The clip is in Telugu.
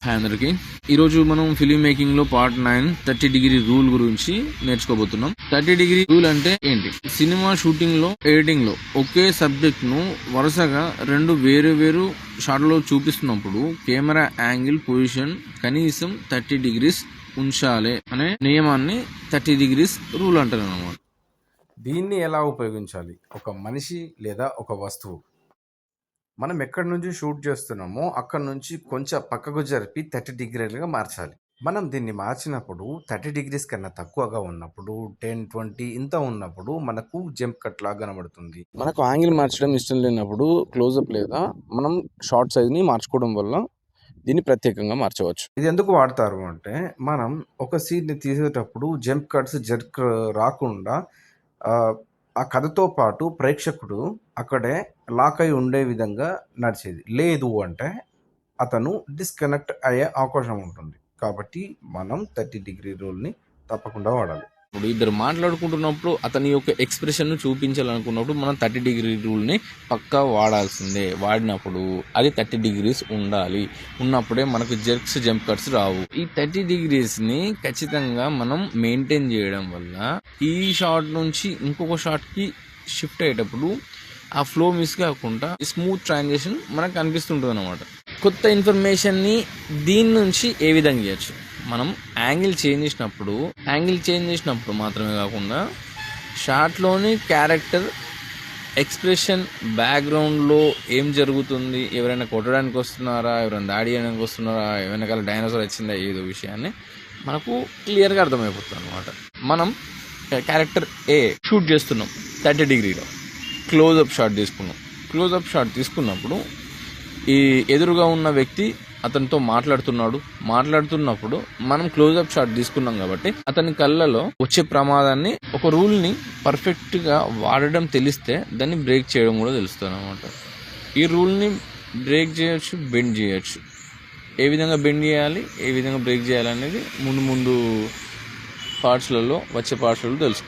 హాయ్ అందరికి. ఈరోజు మనం ఫిలిం మేకింగ్ లో పార్ట్ 9 30° రూల్ గురించి నేర్చుకోబోతున్నాం. 30° రూల్ అంటే ఏంటి? సినిమా షూటింగ్ లో, ఎడిటింగ్ లో ఒకే సబ్జెక్ట్ ను వరుసగా రెండు వేరు షాట్ లో చూపిస్తున్నప్పుడు కెమెరా యాంగిల్ పొజిషన్ కనీసం 30° ఉంచాలి అనే నియమాన్ని 30° రూల్ అంటారు అన్నమాట. దీన్ని ఎలా ఉపయోగించాలి? ఒక మనిషి లేదా ఒక వస్తువు మనం ఎక్కడి నుంచి షూట్ చేస్తున్నామో అక్కడ నుంచి కొంచెం పక్కకు జరిపి 30°లుగా మార్చాలి. మనం దీన్ని మార్చినప్పుడు 30° కన్నా తక్కువగా ఉన్నప్పుడు 10-20 ఇంత ఉన్నప్పుడు మనకు జంప్ కట్ లాగా కనబడుతుంది. మనకు యాంగిల్ మార్చడం ఇష్టం లేనప్పుడు క్లోజప్ లేదా మనం షార్ట్ సైజ్ ని మార్చుకోవడం వల్ల దీన్ని ప్రత్యేకంగా మార్చవచ్చు. ఇది ఎందుకు వాడతారు అంటే, మనం ఒక సీన్ని తీసేటప్పుడు జంప్ కట్స్ జర్క్ రాకుండా ఆ కథతో పాటు ప్రేక్షకుడు అక్కడే లాక్ అయి ఉండే విధంగా నడిచేది. లేదు అంటే అతను డిస్కనెక్ట్ అయ్యే అవకాశం ఉంటుంది. కాబట్టి మనం 30° రూల్ని తప్పకుండా వాడాలి. ఇప్పుడు ఇద్దరు మాట్లాడుకుంటున్నప్పుడు అతని యొక్క ఎక్స్ప్రెషన్ ను చూపించాలనుకున్నప్పుడు మనం 30° రూల్ ని పక్కా వాడాల్సిందే. వాడినప్పుడు అది 30° ఉండాలి. ఉన్నప్పుడే మనకు జర్క్స్ జంప్ కట్స్ రావు. ఈ 30° ని ఖచ్చితంగా మనం మెయింటైన్ చేయడం వల్ల ఈ షాట్ నుంచి ఇంకొక షాట్ కి షిఫ్ట్ అయ్యేటప్పుడు ఆ ఫ్లో మిస్ కాకుండా స్మూత్ ట్రాన్సిషన్ మనకు కనిపిస్తుంటుంది అనమాట. కొత్త ఇన్ఫర్మేషన్ని దీని నుంచి ఏ విధంగా చేయొచ్చు? మనం యాంగిల్ చేంజ్ చేసినప్పుడు మాత్రమే కాకుండా షార్ట్లోని క్యారెక్టర్ ఎక్స్ప్రెషన్, బ్యాక్గ్రౌండ్లో ఏం జరుగుతుంది, ఎవరైనా కొట్టడానికి వస్తున్నారా, ఎవరైనా దాడి చేయడానికి వస్తున్నారా, వెనకాల డైనోసార్ వచ్చిందా, ఏదో విషయాన్ని మనకు క్లియర్గా అర్థమైపోతుంది అనమాట. మనం క్యారెక్టర్ ఏ షూట్ చేస్తున్నాం 30°లో క్లోజప్ షాట్ తీసుకున్నాం. క్లోజప్ షాట్ తీసుకున్నప్పుడు ఈ ఎదురుగా ఉన్న వ్యక్తి అతనితో మాట్లాడుతున్నప్పుడు మనం క్లోజప్ షాట్ తీసుకున్నాం కాబట్టి అతని కళ్ళలో వచ్చే ప్రమాదాన్ని, ఒక రూల్ని పర్ఫెక్ట్గా వాడడం తెలిస్తే దాన్ని బ్రేక్ చేయడం కూడా తెలుస్తుంది అనమాట. ఈ రూల్ని బ్రేక్ చేయొచ్చు, బెండ్ చేయొచ్చు. ఏ విధంగా బెండ్ చేయాలి, ఏ విధంగా బ్రేక్ చేయాలి అనేది ముందు పార్ట్స్లలో వచ్చే పార్ట్స్లలో తెలుసు.